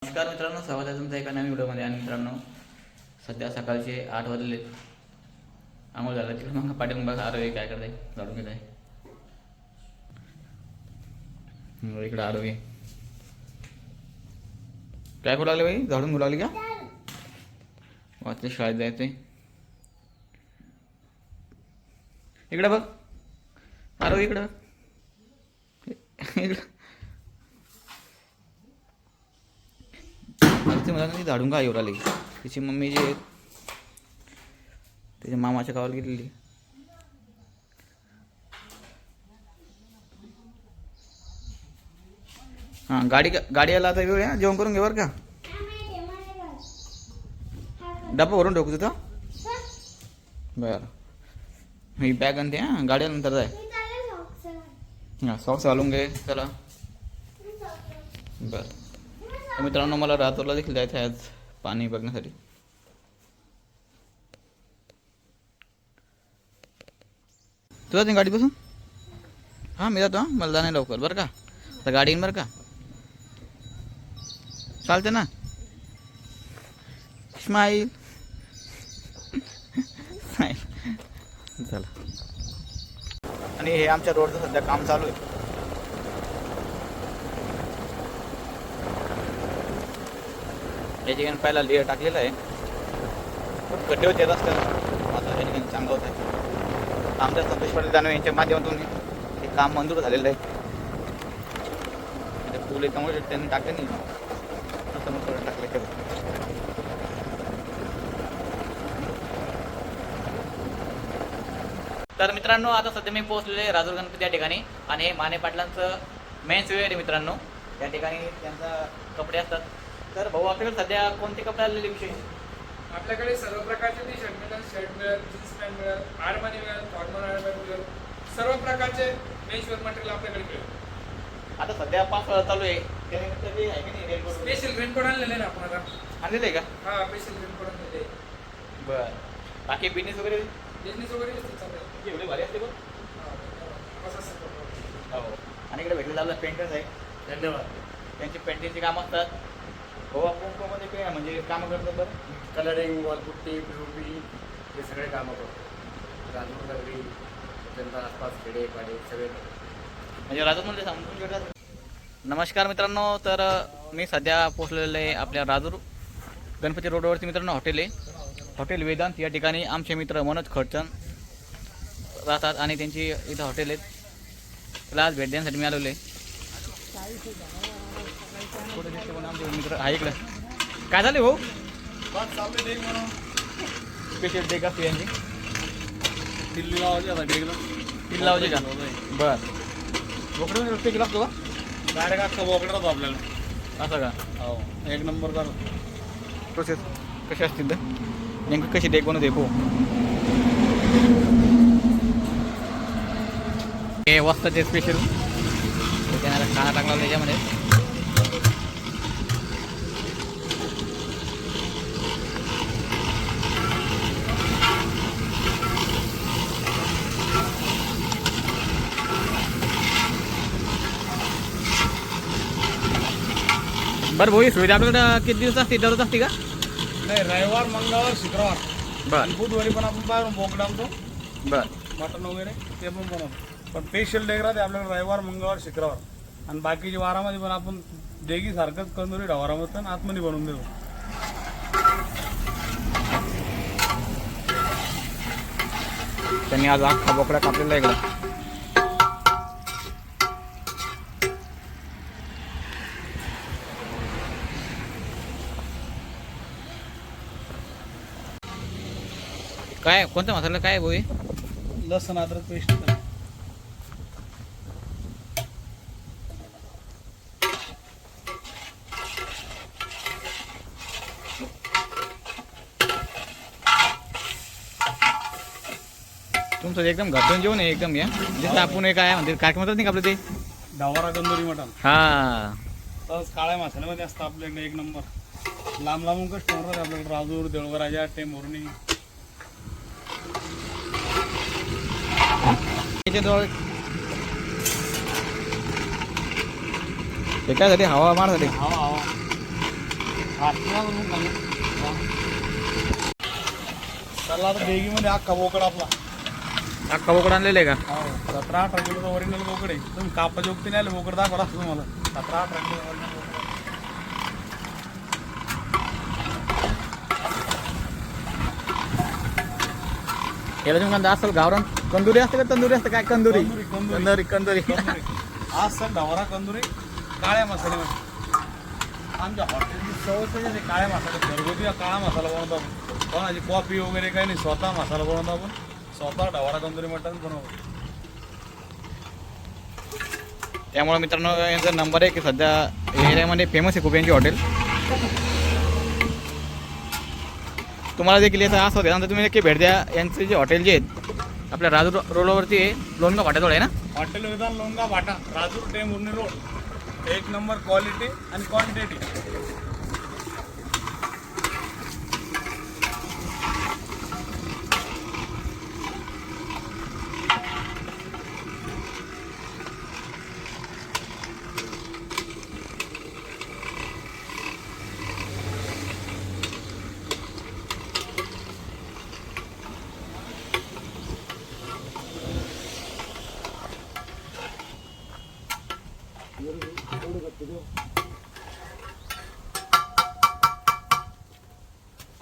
नमस्कार मित्रांनो, स्वागत आहे तुमचं एका नवीन व्हिडिओमध्ये. आणि मित्रांनो, सध्या सकाळचे 8 वाजले. आंघोळ झालं तिकडे मग पाठीमागे बघा आरोग्य काय करताय, झाडून घेत आहे. इकडे आरोग्य काय करू लागले बाई, झाडून घेऊ लागली का? वाचले शाळेत जायचंय. इकडे बघ आरोग्य, इकडे इकडं मला नाही झाडून का येऊ राहिली. तिची मम्मी जी तिच्या मामाच्या गावाला गेलेली. हां, गाडी आला आता वेळ. जेवण करून घे बरं का. डब्बा भरून ठेवू तिथं. बरं, ही बॅग आणते. हां, गाडी नंतर जाय. हां, सॉक्स घालून घे. चला बरं. तर मित्रांनो, मला रातूरला देखील जायचं आहे आज पाणी बघण्यासाठी. तू जाते गाडी बसून? हां, मी जातो. हां, मला जाणे लवकर बरं का. आता गाडी येईन बरं का. चालते ना. स्माईल चला. आणि हे आमच्या रोडचं सध्या काम चालू आहे. या ठिकाणी पहिला लेअर टाकलेला आहे. खूप गड्डे होते रस्त्याला. आता या ठिकाणी चांगलं होत आहे. आमच्या संतोष पाटील दानवे यांच्या माध्यमातून हे काम मंजूर झालेलं आहे. पूल त्यामुळे त्यांनी टाकले नाही, समोर थोडं टाकले. तर मित्रांनो, आता सध्या मी पोहोचलेले आहे राजूर गणपती या ठिकाणी. आणि हे माने पाटलांचं मेन्स वेअर आहे मित्रांनो. या ठिकाणी त्यांचा कपडे असतात. तर भाऊ, आपल्याकडे सध्या कोणते कपडे आलेले विषय? आपल्याकडे सर्व प्रकारचे टी शर्ट मिळेल, शर्ट मिळेल, जीन्स पॅन्ट मिळेल, आर्मनी मिळेल, फॉर्मल आर्मनी मिळेल. सर्व प्रकारचे मेन्सवेअर मटेरियल आपल्याकडे मिळेल. आता सध्या पावसाळा चालू आहे, त्यानिमित्त ते आहे की नाही रेनकोट? स्पेशल रेनकोट आणलेले ना आपण आता. आणलेलं आहे का? हा, स्पेशल रेनकोट आणलेले. बरं. बाकी बिझनेस वगैरे बिझनेस वगैरे व्यवस्थित चालू आहे. एवढे भारी असते बघ. हो. आणि इकडे भेटलेलं आपलं पेंटर्स आहे. धन्यवाद. त्यांची पेंटिंगची कामं असतात. हो, आपण कोणमध्ये काय म्हणजे कामं करतात बरं? कलरिंग, वॉलपुट्टी, पीओपी हे सगळे कामं करतो. राजूर नगरी, जनता आसपास खेडे पाडे सगळे म्हणजे राजूरमध्ये समजून घेतात. नमस्कार मित्रांनो, तर मी सध्या पोचलेलो आहे आपल्या राजूर गणपती रोडवरती मित्रांनो हॉटेल आहे. हॉटेल वेदांत. या ठिकाणी आमचे मित्र मनोज खडचन राहतात आणि त्यांची इथं हॉटेल आहेत. त्याला आज भेट देण्यासाठी मी आलेलो आहे. आमचे मित्र आहे इकडं. काय झाले भाऊ? स्पेशल डे का यांची दिल्ली लावायची आता डेगला किल्ला लावायची का? बरं. बोकडे रस्ते केला असतो का? डायरेक्ट अख्खा बोकडा राहतो आपल्याला. असं का? हो, एक नंबर कर. प्रोसेस कशी असतील तर नेमकं कशी डेक बनवते हो? हे वस्ताचे स्पेशल त्याला खाना टाकला त्याच्यामध्ये. बरं भाऊ, ही सुविधा आपल्याकडं किती दिवस असते? दररोज असते का? नाही, रविवार, मंगळवार, शुक्रवार बरं आणि बुधवारी पण आपण बाहेरून बोकडा आणतो. बरं. मटण वगैरे ते पण बनवतो. पण स्पेशल डेग राहते आपल्याकडे रविवार, मंगळवार, शुक्रवार. आणि बाकीच्या वारामध्ये पण आपण डेगी सारखंच कंदुरी ढवारामध्ये पण आतमध्ये बनवून देतो. त्यांनी आज अख्खा बोकडा कापलेला आहे इकडं. काय कोणता मसाला काय आहे भाऊ हे? लसण अद्रक पेस्ट. तुमचं एकदम घरटून जेवण आहे एकदम. या जसं आपण हे काय म्हणते कार्यक्रमातच नाही का आपलं ते ढवारा कंदुरी मटण. हा, तसंच काळ्या मसाल्यामध्ये असतं आपल्याकडे एक नंबर. लांब लांबून कस्टमर राहते आपल्याकडे. राजूर, देऊळगराजा, टेंभुर्णी. ते काय झाली हवा मार झाली. हवा त्याला आता देगीमध्ये अख्खा बोकड आपला अख्खा बोकड आणलेलं आहे का? 17-18 किलोचा ओरिजिनल बोकड आहे. तुम्ही कापा जोगती नाही आले बोकड दाखवा तुम्हाला 17-18 किलो original बोकड. याला तुम्ही म्हणता असेल गावरान कंदुरी असते का तंदुरी असते काय? कंदुरी कंदुरी, कंदुरी आज सर ढवरा कंदुरी काळ्या मसाल्यामध्ये. आमच्या हॉटेलची सवय म्हणजे काळ्या मसाला घरगुती काळा मसाला बनवतो आपण. कोणाची कॉफी वगैरे काही नाही, स्वतः मसाला बनवतो आपण, स्वतः ढवरा कंदुरी मटण बनवतो. त्यामुळे मित्रांनो यांचा नंबर आहे की सध्या एरियामध्ये फेमस आहे खूप यांची हॉटेल. तुम्हाला देखील याचा असं होतं तुम्ही नक्की भेट द्या. यांचे जे हॉटेल जे आहेत आपल्या राजूर रोडवरती आहे, लोणगाव फाट्याजवळ आहे ना? हॉटेल विधान लोणगाव भाटा, राजूर टेंभुर्णी रोड. एक नंबर क्वालिटी आणि क्वांटिटी.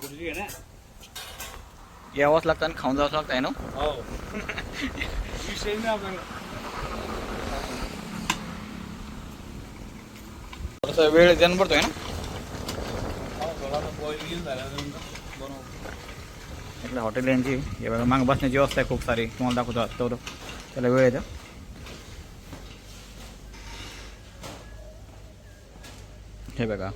खुर्ची आहे ना? यावंच लागतं आणि खाऊन जावंच लागतं आहे ना? हो. विषय नाही आपल्याला. थोडासा वेळ जण पडतोय ना? हो, थोडा बॉईल झाल्यानंतर बनवतो. आपल्या हॉटेल यांची हे बघा मागं बसण्याची व्यवस्था आहे खूप सारी, तुम्हाला दाखवतो तेवढं त्याला वेळ येतं. हे बघा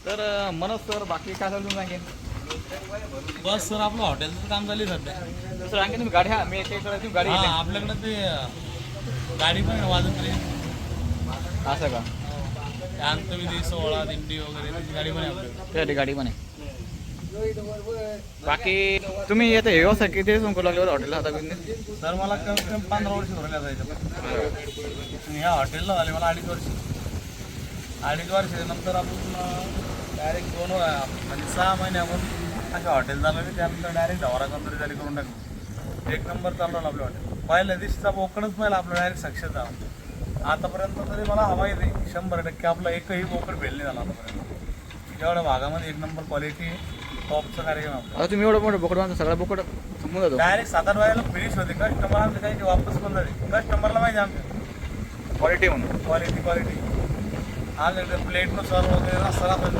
तर मनोज सर बाकी काय चालू सांगेन? बस सर आपलं हॉटेलचं काम चालू आहे सध्या. दुसरं आणखी तुम्ही गाडी मी ते तुम्ही गाडी हा, घेतली. आपल्याकडे ते गाडी पण आहे वाजत रे. असं का? अंतविधी 16 दिंडी वगैरे त्याची गाडी पण आहे आपल्याकडे. त्यासाठी गाडी पण आहे. बाकी तुम्ही आता व्यवसाय किती दिवस करू लागले हॉटेलला आता बिझनेस? सर मला कमीत कमी 15 वर्ष धरल्या जायचं. आणि ह्या हॉटेलला झाले मला 2.5 वर्ष. 2.5 वर्षानंतर आपण डायरेक्ट म्हणजे 6 महिने आपण अशा हॉटेल झालं की त्यानंतर डायरेक्ट ढवरा कंदुरी झाली करून टाकली. एक नंबर चालू राहिला आपलं हॉटेल. पहिल्या दिवशीचा बोकडच पहिला आपलं डायरेक्ट सक्सेस झाला. आतापर्यंत तरी मला हवा येते 100% आपला एकही बोकड फेल नाही झाला आतापर्यंत. एवढ्या भागामध्ये एक नंबर क्वालिटी टॉपचा कार्यक्रम आपला. आता तुम्ही एवढं मोठं बोकड बांधता सगळा बोकड संपून जातो. डायरेक्ट 7-8 वाजेला फिनिश होते. कस्टमर आमचे काही वापस पण झाले. कस्टमरला माहिती आमच्या क्वालिटी म्हणून. क्वालिटी आमच्याकडे प्लेटनुसार वगैरे नसताना पण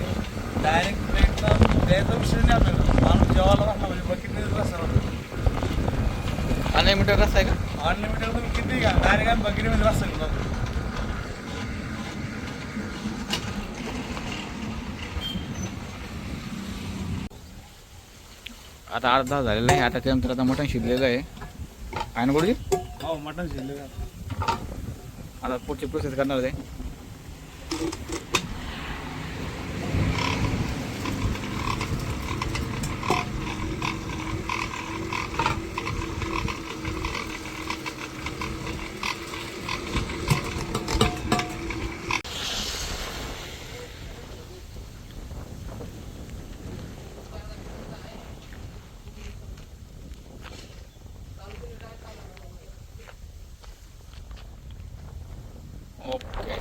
डायरेक्ट प्लेटला द्यायचा विषय नाही आपल्याला. माणूस जेवायला बसला म्हणजे बकेटने रस्ता अनलिमिटेड रस्ता आहे का? अनलिमिटेड तुम्ही किती घ्या डायरेक्ट आम्ही बकेटमध्ये रस्ता घेतो. आता अर्धा झालेला आहे. आता त्यानंतर आता मटण शिजलेलं आहे. आहे ना गोडी? हो, मटण शिजले का? आता पुढची प्रोसेस करणार आहे. ओके.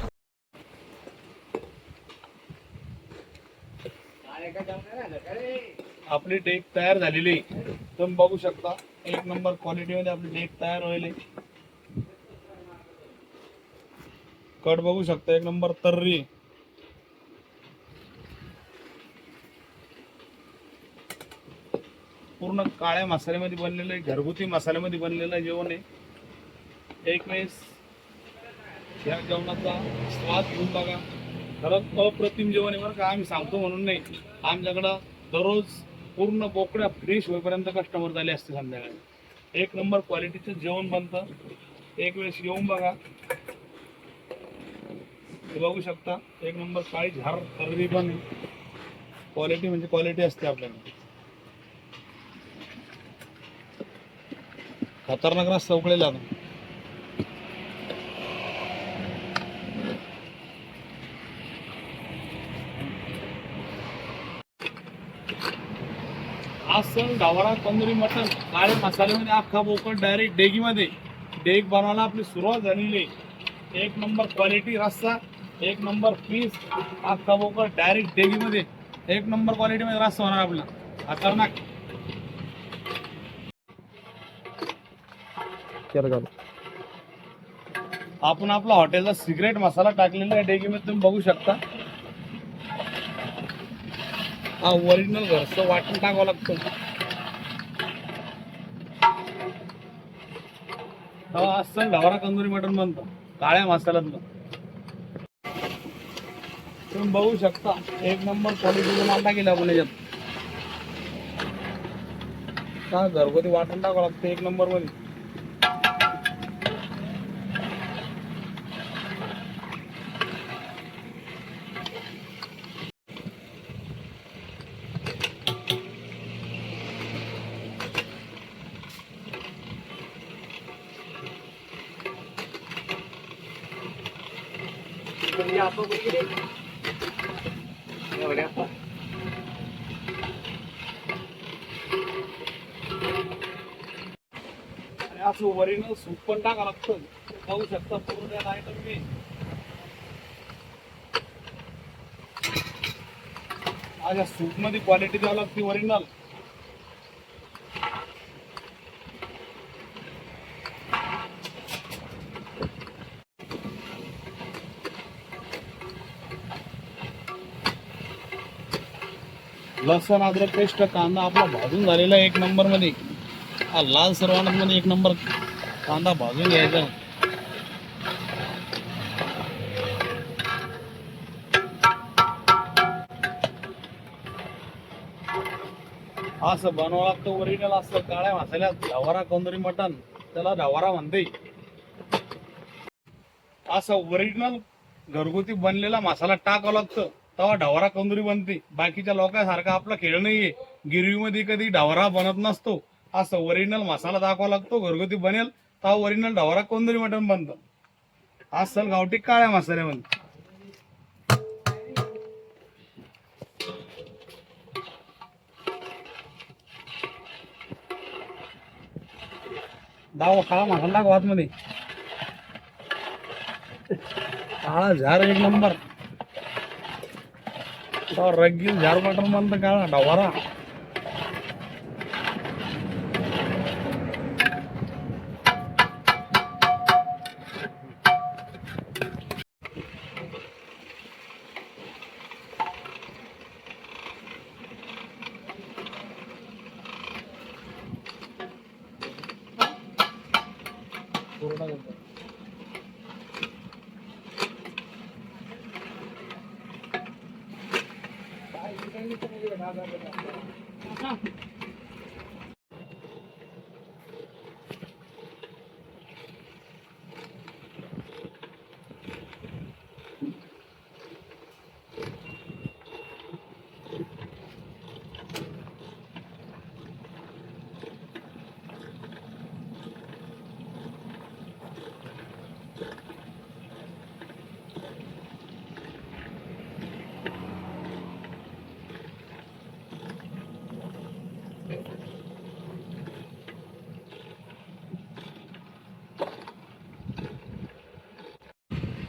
आपली डेक तयार झालेली आहे. तुम्ही बघू शकता एक नंबर क्वालिटीमध्ये आपली डेक तयार होईल. कट बघू शकता एक नंबर तर्री. पूर्ण काळ्या मसाल्यामध्ये बनलेलं आहे, घरगुती मसाल्यामध्ये बनलेलं जेवण आहे. एक वेळेस या जेवणाचा स्वाद घेऊन बघा. खरंच अप्रतिम जेवण आहे बरं का. आम्ही सांगतो म्हणून नाही, आमच्याकडं दररोज पूर्ण बोकड्या फ्रेश होईपर्यंत कस्टमर झाले असते संध्याकाळी. एक नंबर क्वालिटीचं जेवण बनतं. एक वेळेस येऊन बघा. हे बघू शकता एक नंबर काळी झार तर्री पण क्वालिटी म्हणजे क्वालिटी असते आपल्याकडे. खतरनाक रस्ता उकळेला आता. असं गावरा तंदुरी मटण काळे मसाल्यामध्ये अख्खा बोकड डायरेक्ट डेगीमध्ये. डेग बनवायला आपली सुरुवात झालेली आहे. एक नंबर क्वालिटी रस्सा, एक नंबर पीस, अख्खा बोकड डायरेक्ट डेगीमध्ये. एक नंबर क्वालिटीमध्ये रस्सा होणार आपला खतरनाक. आपण आपला हॉटेलचा सिक्रेट मसाला टाकलेला आहे डेगीमध्ये, तुम्ही बघू शकता. हा ओरिजिनल घरचं वाटण टाकावं लागतं. तेव्हा असं गावरा तंदुरी मटण बनतं काळ्या मसाल्यातलं. तुम्ही बघू शकता एक नंबर क्वालिटीचं माल टाकेल आपण याच्यात. का घरगुती वाटण टाकावं लागतं एक नंबर मध्ये. आणि असं ओरिजिनल सूप पण टाकावं लागतं. पाहू शकता पूर्ण त्यात आयटम मी. माझ्या सूप मध्ये क्वालिटी द्यावं लागते ओरिजिनल. लसण अद्रक पेस्ट कांदा आपला भाजून झालेला एक नंबर मध्ये. हा लाल सर्वांना मध्ये एक नंबर कांदा भाजून घ्यायचा. असं बनवावं लागतं ओरिजिनल. असं काळ्या मसाल्यात ढवारा तंदुरी मटण, त्याला ढवारा म्हणते. असं ओरिजिनल घरगुती बनलेला मसाला टाकावं लागतं तेव्हा ढवारा तंदुरी बनते. बाकीच्या लोकांसारखा आपला खेळ नाहीये. गिरवीमध्ये कधी ढवारा बनत नसतो. असं ओरिजिनल मसाला दाखवा लागतो घरगुती बनेल तेव्हा ओरिजिनल ढवारा तंदुरी मटण बनतं. असं गावठी काळ्या मसाल्यामध्ये. दावा काळा मसाला टाकू आतमध्ये. काळा झार एक नंबर. रगील झार मटण बनतं काळा ढवारा.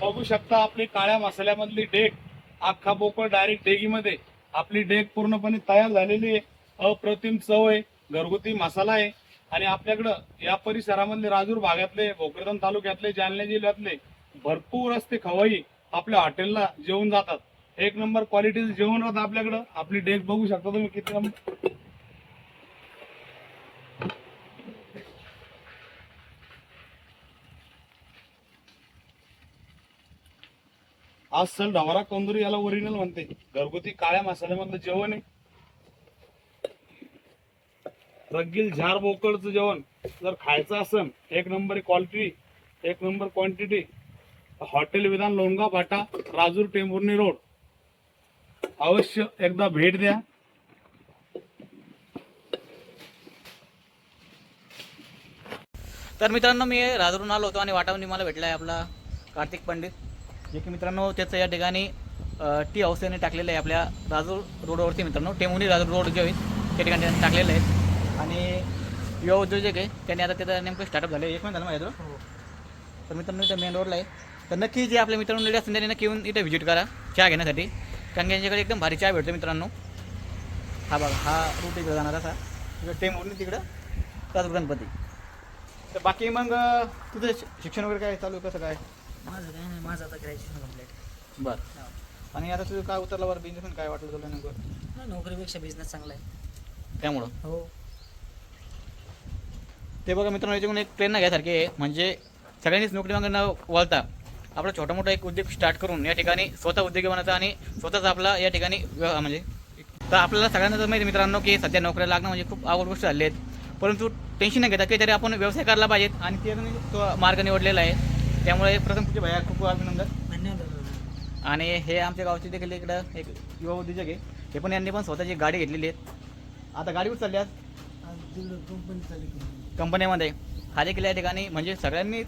बघू शकता आपली काळ्या मसाल्यामधली डेग, अख्खा बोकड डायरेक्ट डेगीमध्ये. आपली डेग पूर्णपणे तयार झालेली आहे. अप्रतिम चव आहे, घरगुती मसाला आहे. आणि आपल्याकडं या परिसरामधले राजूर भागातले, भोकरदन तालुक्यातले, जालना जिल्ह्यातले भरपूर असते खवाई आपल्या हॉटेलला जेवून जातात. एक नंबर क्वालिटीचं जेवण राहतं आपल्याकडं. आपली डेग बघू शकता तुम्ही किती नंबर. अस्सल ढवारा तंदुरी याला ओरिजिनल म्हणते. घरगुती काळ्या मसाल्यामधलं जेवण आहे. रगील झार बोकडचं जेवण जर खायचं असेल, एक नंबर क्वालिटी, एक नंबर क्वांटिटी, हॉटेल विधान लोणगाव फाटा, राजूर टेंभुर्णी रोड. अवश्य एकदा भेट द्या. तर मित्रांनो मी राजूरून आलो होतो आणि वाटावणी मला भेटला आहे आपला कार्तिक पंडित, जे की मित्रांनो त्याचं या ठिकाणी टी हाऊस यांनी टाकलेलं आहे आपल्या राजूर रोडवरती मित्रांनो. टेमुनी राजूर रोड जे आहे त्या ठिकाणी त्यांनी टाकलेलं आहे. आणि युवा उद्योजक आहे, त्यांनी आता त्याचं नेमकं स्टार्टअप झालं, 1 महिना झाला माझ्या हो. तर मित्रांनो इथं मेन रोडला आहे. तर नक्की जे आपल्या मित्रांनो लेडी असतील त्यांनी नक्की येऊन इथं व्हिजिट करा चहा घेण्यासाठी, कारण की यांच्याकडे एकदम भारी चहा भेटतो मित्रांनो. हा बघा, हा रूट इकडे जाणार असा, तिकडं टेमुनी तिकडं राजूर गणपती. तर बाकी मग तुझं शिक्षण वगैरे काय चालू आहे, कसं काय? माझं काय नाही, माझं आता ग्रॅज्युएशन कम्प्लीट. बरं. आणि आता तुझं काय उतरला बरं, बिझनेस काय वाटलं तुला नेमकं? नोकरीपेक्षा बिझनेस चांगला आहे. त्यामुळं हो. ते बघा मित्रांनो, याच्याकडून एक प्रेरणा घ्यासारखी आहे. म्हणजे सगळ्यांनीच नोकरी मागे न वळता आपला छोटा मोठा एक उद्योग स्टार्ट करून या ठिकाणी स्वतः उद्योगी बनायचा आणि स्वतःच आपला या ठिकाणी म्हणजे. तर आपल्याला सगळ्यांना तर माहिती मित्रांनो की सध्या नोकऱ्या लागणं म्हणजे खूप अवघड गोष्ट झाली आहेत, परंतु टेन्शन नाही घेता काहीतरी आपण व्यवसाय करायला पाहिजेत आणि ते तो मार्ग निवडलेला आहे. त्यामुळे प्रथम तुझे भैया खूप अभिनंदन. धन्यवाद. आणि हे आमच्या गावचे देखील इकडं एक युवा उद्योजक आहे, हे पण यांनी पण स्वतःची गाडी घेतलेली आहे. आता गाडीवर चालली आज कंपनी चालू कंपनीमध्ये. हा देखील या ठिकाणी म्हणजे सगळ्यांनीच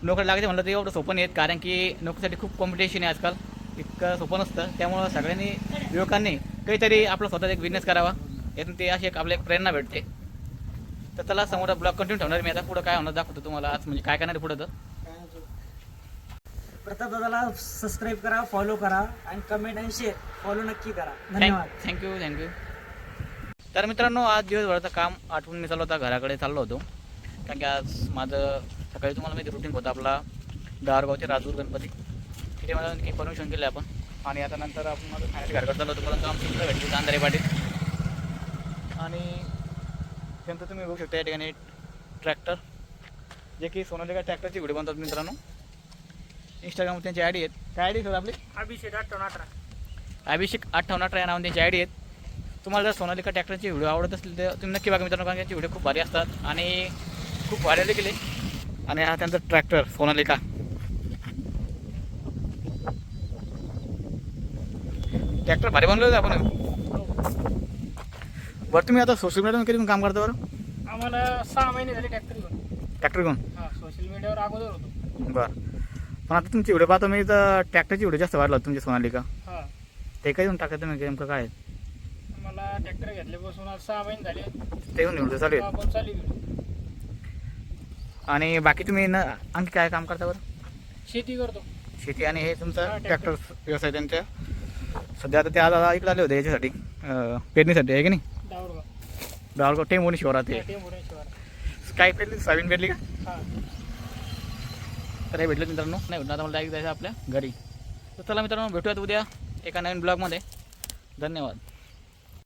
नोकरी लागायचं म्हटलं तर एवढं सोपं नाही आहेत, कारण की नोकरीसाठी खूप कॉम्पिटिशन आहे आजकाल, इतकं सोपं नसतं. त्यामुळं सगळ्यांनी युवकांनी काहीतरी आपला स्वतःचा एक बिझनेस करावा, यातून ते अशी एक आपल्याला एक प्रेरणा भेटते. तर चला समोर ब्लॉग कंटिन्यू ठेवणार मी आता, पुढं काय होणार दाखवतो तुम्हाला आज, म्हणजे काय करणार पुढं. तर प्रताप दादाला सबस्क्राईब करा, फॉलो करा आणि कमेंट आणि शेअर फॉलो नक्की करा. धन्यवाद. थँक्यू. तर मित्रांनो, आज दिवसभराचं काम आठवून मी चाललो होता, घराकडे चाललो होतो, कारण की आज माझं सकाळी तुम्हाला माहिती रुटीन होतं आपला दारगावचे राजूर गणपती, तिथे मला की परमिशन केलं आपण. आणि आता नंतर आपण माझं खाण्याच्या घराकडे चाललो होतो, परंतु आमची मित्र भेटली अंधारे पाटील. आणि त्यानंतर तुम्ही बघू शकता या ठिकाणी ट्रॅक्टर, जे की सोनालिका ट्रॅक्टरची व्हिडिओ बनतात मित्रांनो. इंस्टाग्रामवर त्यांची आय डी आहेत. काय आय डी आपली? अभिषेक 5818. अभिषेक 5818 या नावाने त्यांची आय डी आहेत. तुम्हाला जर सोनालिका ट्रॅक्टरची व्हिडिओ आवडत असतील तर तुम्ही नक्की बघा मित्रांनो, कारण त्यांची व्हिडिओ खूप भारी असतात आणि खूप भारी देखील आहे. आणि हा त्यांचा ट्रॅक्टर सोनालिका. ट्रॅक्टर भारी बनवलं होतं आपण. बरं, तुम्ही आता सोशल मीडियावर किती काम करता बरं? आम्हाला 6 महिने झाले ट्रॅक्टर घेऊन. ट्रॅक्टर घेऊन? हां, सोशल मीडियावर अगोदर होतो. बरं. पण आता तुमची व्हिडिओ पाहतो मी, तर ट्रॅक्टरची व्हिडिओ जास्त वाढला तुमची सोनालिका. हां, ते काही येऊन टाकता तुम्ही नेमकं काय मला ट्रॅक्टर घेतल्यापासून आज 6 महिने झाले. ते येऊन व्हिडिओ चालू आहेत. आपण चालू व्हिडिओ. आणि बाकी तुम्ही आणखी काय काम करता बरं? शेती करतो. शेती आणि हे तुमचा हा, ट्रॅक्टर व्यवसाय त्यांच्या. सध्या आता ते आज इकडे आले होते याच्यासाठी पेरणीसाठी, आहे की नाही? डावरगाव टेमुनी शिवारात ते काय पेरली, सोयाबीन पेरली का? हां. तर हे भेटलं मित्रांनो, नाही भेटलं आता मला डायरेक्ट जायचं आपल्या घरी. तर चला मित्रांनो, भेटूयात उद्या एका नवीन ब्लॉगमध्ये. धन्यवाद.